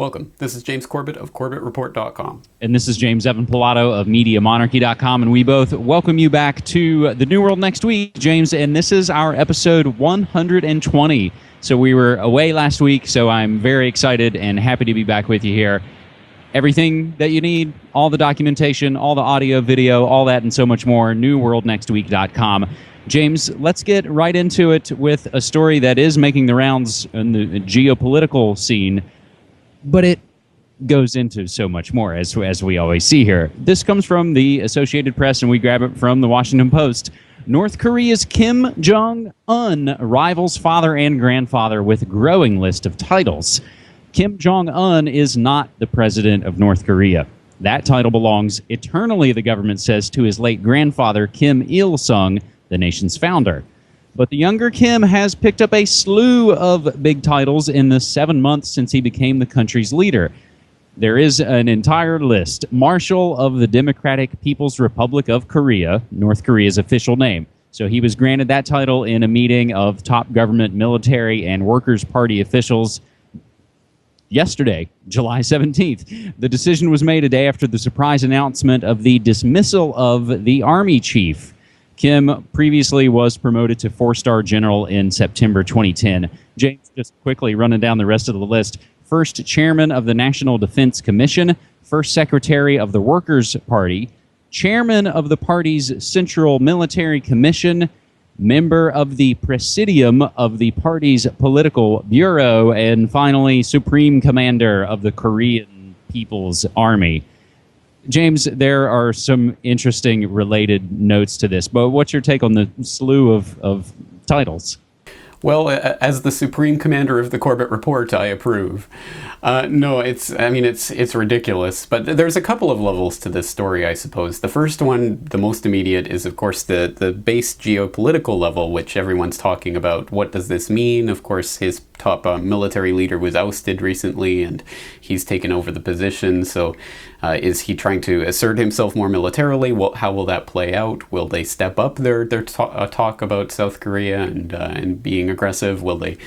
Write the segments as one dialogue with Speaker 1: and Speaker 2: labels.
Speaker 1: Welcome. This is James Corbett of CorbettReport.com.
Speaker 2: And this is James Evan Pilato of MediaMonarchy.com, and we both welcome you back to the New World next week, James, and this is our episode 120. So we were away last week, so I'm very excited and happy to be back with you here. Everything that you need, all the documentation, all the audio, video, all that and so much more, newworldnextweek.com. James, let's get right into it with a story that is making the rounds in the geopolitical scene, but it goes into so much more, as we always see here. This comes from the Associated Press, and we grab it from the Washington Post. North Korea's Kim Jong-un rivals father and grandfather with growing list of titles. Kim Jong-un is not the president of North Korea. That title belongs eternally, the government says, to his late grandfather, Kim Il-sung, the nation's founder. But the younger Kim has picked up a slew of big titles in the 7 months since he became the country's leader. There is an entire list. Marshal of the Democratic People's Republic of Korea, North Korea's official name. So he was granted that title in a meeting of top government, military, and Workers' Party officials yesterday, July 17th. The decision was made a day after the surprise announcement of the dismissal of the army chief. Kim previously was promoted to 4-star general in September 2010. James, just quickly running down the rest of the list. First chairman of the National Defense Commission, first secretary of the Workers' Party, chairman of the party's Central Military Commission, member of the Presidium of the party's Political Bureau, and finally, Supreme Commander of the Korean People's Army. James, there are some interesting related notes to this, but what's your take on the slew of titles?
Speaker 1: Well, as the Supreme Commander of the Corbett Report, I approve. No, it's ridiculous. But there's a couple of levels to this story, I suppose. The first one, the most immediate, is, of course, the base geopolitical level, which everyone's talking about. What does this mean? Of course, his top military leader was ousted recently, and he's taken over the position. So is he trying to assert himself more militarily? Well, how will that play out? Will they step up their talk about South Korea and being aggressive? Will they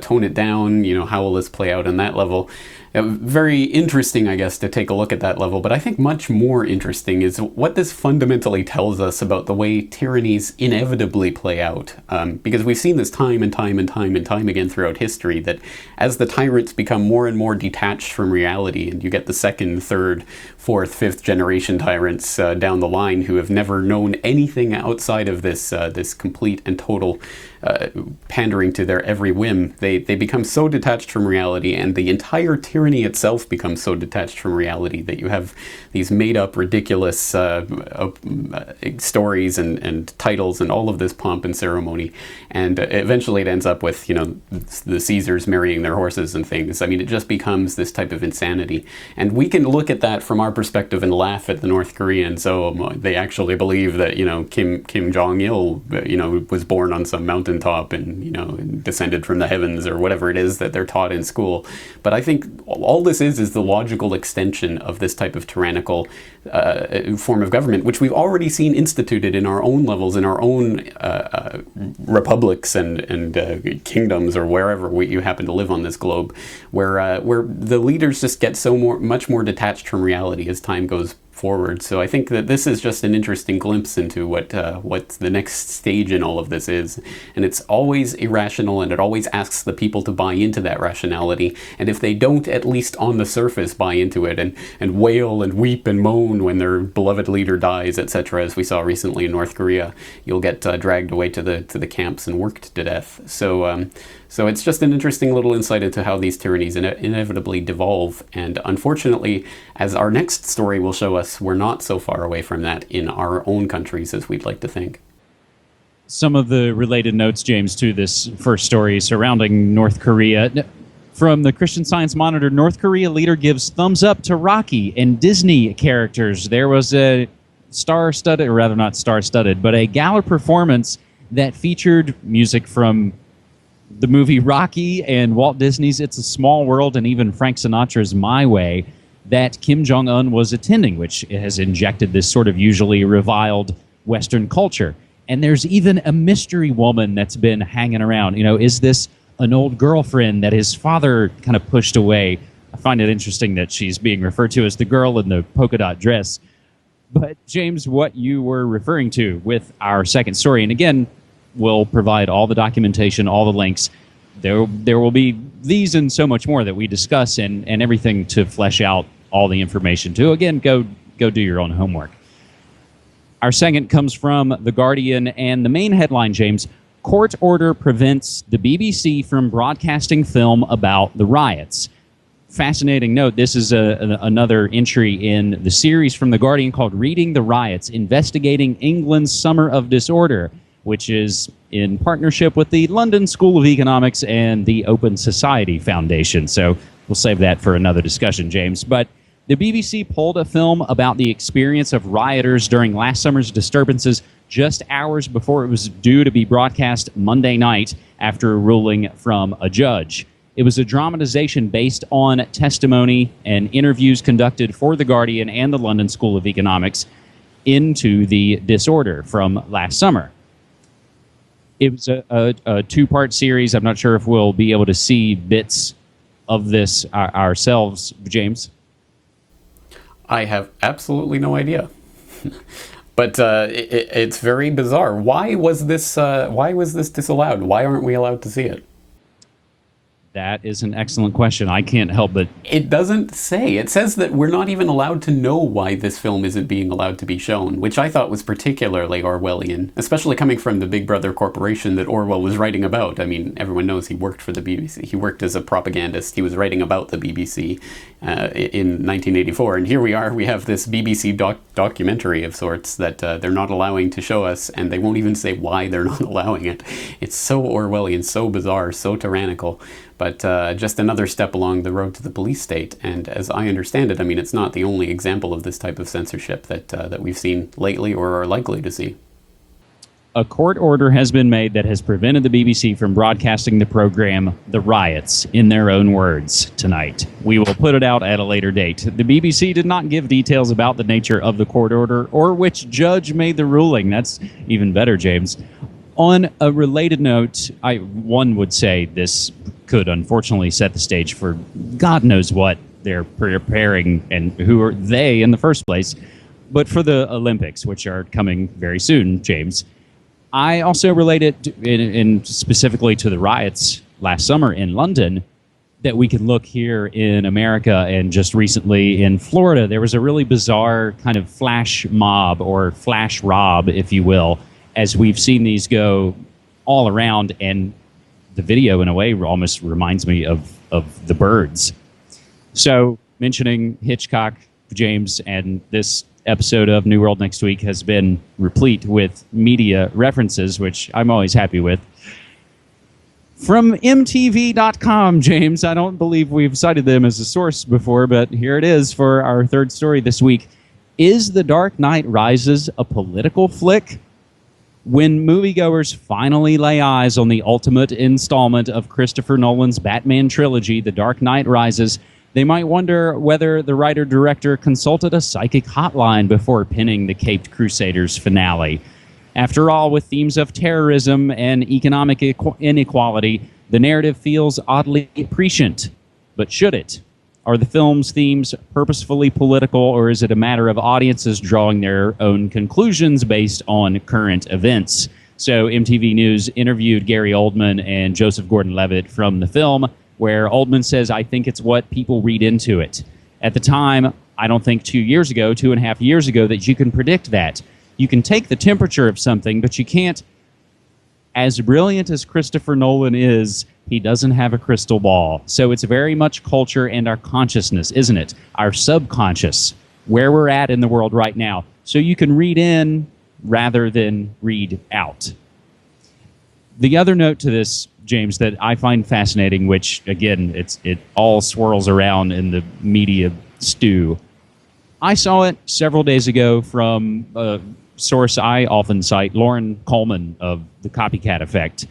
Speaker 1: tone it down? You know, how will this play out on that level? Very interesting, I guess, to take a look at that level, but I think much more interesting is what this fundamentally tells us about the way tyrannies inevitably play out. Because we've seen this time and time again throughout history, that as the tyrants become more and more detached from reality, and you get the second, third, fourth, fifth generation tyrants down the line who have never known anything outside of this complete and total pandering to their every whim, they become so detached from reality, and the entire tyranny itself becomes so detached from reality that you have these made-up, ridiculous stories and titles and all of this pomp and ceremony, and eventually it ends up with, you know, the Caesars marrying their horses and things. I mean, it just becomes this type of insanity, and we can look at that from our perspective and laugh at the North Koreans. So they actually believe that, you know, Kim Jong-il, you know, was born on some mountaintop and, you know, descended from the heavens, or whatever it is that they're taught in school. But I think all this is the logical extension of this type of tyrannical form of government, which we've already seen instituted in our own levels, in our own republics and kingdoms, or wherever you happen to live on this globe, where the leaders just get much more detached from reality as time goes forward. So I think that this is just an interesting glimpse into what the next stage in all of this is. And it's always irrational, and it always asks the people to buy into that rationality. And if they don't, at least on the surface, buy into it and wail and weep and moan when their beloved leader dies, etc., as we saw recently in North Korea, you'll get dragged away to the camps and worked to death. So it's just an interesting little insight into how these tyrannies inevitably devolve. And unfortunately, as our next story will show us, we're not so far away from that in our own countries as we'd like to think.
Speaker 2: Some of the related notes, James, to this first story surrounding North Korea. From the Christian Science Monitor, North Korea leader gives thumbs up to Rocky and Disney characters. There was a star-studded, or rather not star-studded, but a gala performance that featured music from the movie Rocky and Walt Disney's It's a Small World and even Frank Sinatra's My Way that Kim Jong-un was attending, which has injected this sort of usually reviled Western culture. And there's even a mystery woman that's been hanging around. You know, is this an old girlfriend that his father kind of pushed away? I find it interesting that she's being referred to as the girl in the polka dot dress. But James, what you were referring to with our second story, and again, we'll provide all the documentation, all the links. There will be these and so much more that we discuss, and everything to flesh out all the information to. Again, go do your own homework. Our second comes from The Guardian, and the main headline, James: court order prevents the BBC from broadcasting film about the riots. Fascinating note. This is another entry in the series from The Guardian called Reading the Riots, Investigating England's Summer of Disorder, which is in partnership with the London School of Economics and the Open Society Foundation. So we'll save that for another discussion, James. But the BBC pulled a film about the experience of rioters during last summer's disturbances just hours before it was due to be broadcast Monday night after a ruling from a judge. It was a dramatization based on testimony and interviews conducted for The Guardian and the London School of Economics into the disorder from last summer. It was a two-part series. I'm not sure if we'll be able to see bits of this ourselves, James.
Speaker 1: I have absolutely no idea. But it's very bizarre. Why was this disallowed? Why aren't we allowed to see it?
Speaker 2: That is an excellent question. I can't help but...
Speaker 1: It doesn't say. It says that we're not even allowed to know why this film isn't being allowed to be shown, which I thought was particularly Orwellian, especially coming from the Big Brother corporation that Orwell was writing about. I mean, everyone knows he worked for the BBC. He worked as a propagandist. He was writing about the BBC in 1984. And here we are. We have this BBC documentary of sorts that they're not allowing to show us, and they won't even say why they're not allowing it. It's so Orwellian, so bizarre, so tyrannical. But just another step along the road to the police state. And as I understand it, I mean, it's not the only example of this type of censorship that we've seen lately or are likely to see.
Speaker 2: A court order has been made that has prevented the BBC from broadcasting the program The Riots, in their own words, tonight. We will put it out at a later date. The BBC did not give details about the nature of the court order or which judge made the ruling. That's even better, James. On a related note, one would say this could unfortunately set the stage for God knows what they're preparing and who are they in the first place. But for the Olympics, which are coming very soon, James, I also relate it in specifically to the riots last summer in London, that we can look here in America and just recently in Florida. There was a really bizarre kind of flash mob or flash rob, if you will, as we've seen these go all around, and the video in a way almost reminds me of The Birds. So mentioning Hitchcock, James, and this episode of New World Next Week has been replete with media references, which I'm always happy with. From MTV.com, James, I don't believe we've cited them as a source before, but here it is for our third story this week. Is The Dark Knight Rises a political flick? When moviegoers finally lay eyes on the ultimate installment of Christopher Nolan's Batman trilogy, The Dark Knight Rises, they might wonder whether the writer-director consulted a psychic hotline before penning the Caped Crusaders finale. After all, with themes of terrorism and economic inequality, the narrative feels oddly prescient. But should it? Are the film's themes purposefully political, or is it a matter of audiences drawing their own conclusions based on current events? So MTV News interviewed Gary Oldman and Joseph Gordon-Levitt from the film, where Oldman says, "I think it's what people read into it." At the time, I don't think 2.5 years ago, that you can predict that. You can take the temperature of something, but you can't. As brilliant as Christopher Nolan is, he doesn't have a crystal ball. So it's very much culture and our consciousness, isn't it? Our subconscious, where we're at in the world right now. So you can read in rather than read out. The other note to this, James, that I find fascinating, which, again, it all swirls around in the media stew. I saw it several days ago from a source I often cite, Lauren Coleman of The Copycat Effect.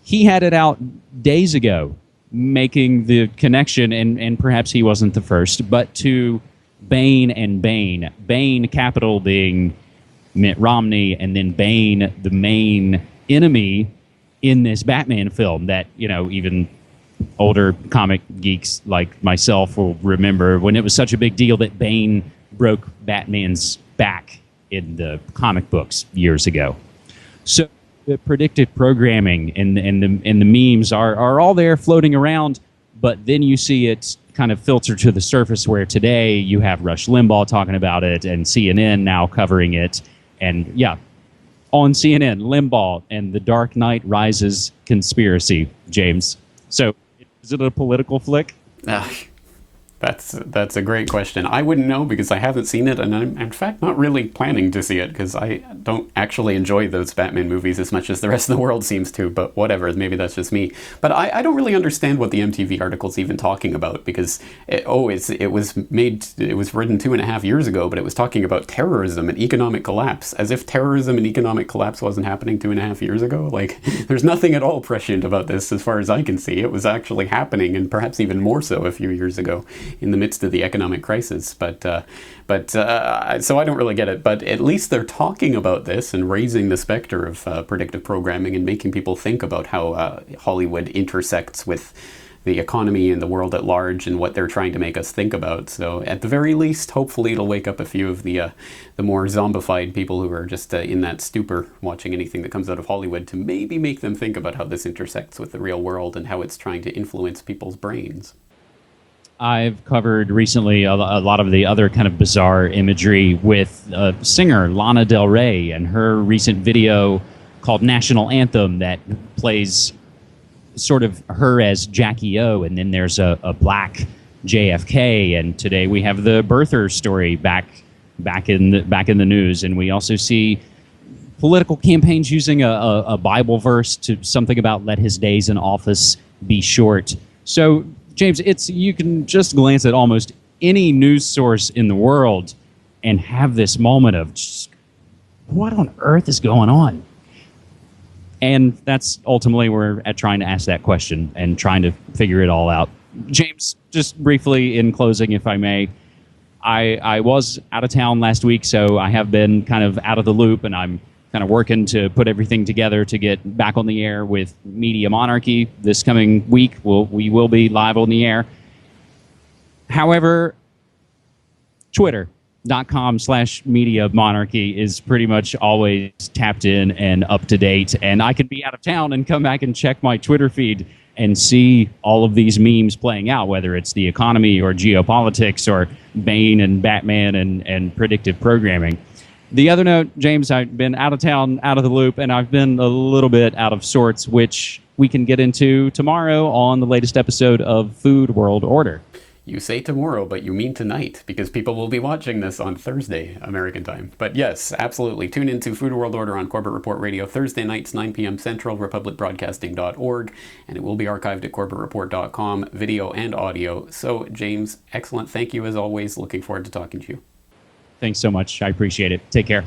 Speaker 2: He had it out days ago, making the connection, and perhaps he wasn't the first, but to Bane and Bane. Bane, capital being Mitt Romney, and then Bane, the main enemy in this Batman film that, even older comic geeks like myself will remember when it was such a big deal that Bane broke Batman's back in the comic books years ago. So the predictive programming and the memes are all there floating around, but then you see it kind of filter to the surface where today you have Rush Limbaugh talking about it and CNN now covering it. And yeah, on CNN, Limbaugh and the Dark Knight Rises conspiracy, James. So is it a political flick?
Speaker 1: That's a great question. I wouldn't know because I haven't seen it, and I'm in fact not really planning to see it because I don't actually enjoy those Batman movies as much as the rest of the world seems to, but whatever, maybe that's just me. But I don't really understand what the MTV article's even talking about because it was written 2.5 years ago, but it was talking about terrorism and economic collapse, as if terrorism and economic collapse wasn't happening 2.5 years ago. Like, there's nothing at all prescient about this as far as I can see. It was actually happening, and perhaps even more so a few years ago, in the midst of the economic crisis. So I don't really get it. But at least they're talking about this and raising the specter of predictive programming and making people think about how Hollywood intersects with the economy and the world at large and what they're trying to make us think about. So at the very least, hopefully it'll wake up a few of the more zombified people who are just in that stupor watching anything that comes out of Hollywood to maybe make them think about how this intersects with the real world and how it's trying to influence people's brains.
Speaker 2: I've covered recently a lot of the other kind of bizarre imagery with singer Lana Del Rey and her recent video called National Anthem that plays sort of her as Jackie O, and then there's a black JFK, and today we have the birther story back in the news, and we also see political campaigns using a Bible verse to something about let his days in office be short. So James, you can just glance at almost any news source in the world and have this moment of just, what on earth is going on? And that's ultimately where we're at trying to ask that question and trying to figure it all out. James, just briefly in closing, if I may, I was out of town last week, so I have been kind of out of the loop, and I'm kind of working to put everything together to get back on the air with Media Monarchy this coming week. We will be live on the air. However, Twitter.com/Media Monarchy is pretty much always tapped in and up to date. And I could be out of town and come back and check my Twitter feed and see all of these memes playing out, whether it's the economy or geopolitics or Bane and Batman and predictive programming. The other note, James, I've been out of town, out of the loop, and I've been a little bit out of sorts, which we can get into tomorrow on the latest episode of Food World Order.
Speaker 1: You say tomorrow, but you mean tonight, because people will be watching this on Thursday, American time. But yes, absolutely. Tune into Food World Order on Corbett Report Radio Thursday nights, 9 p.m. Central, republicbroadcasting.org, and it will be archived at corbettreport.com, video and audio. So, James, excellent. Thank you as always. Looking forward to talking to you.
Speaker 2: Thanks so much. I appreciate it. Take care.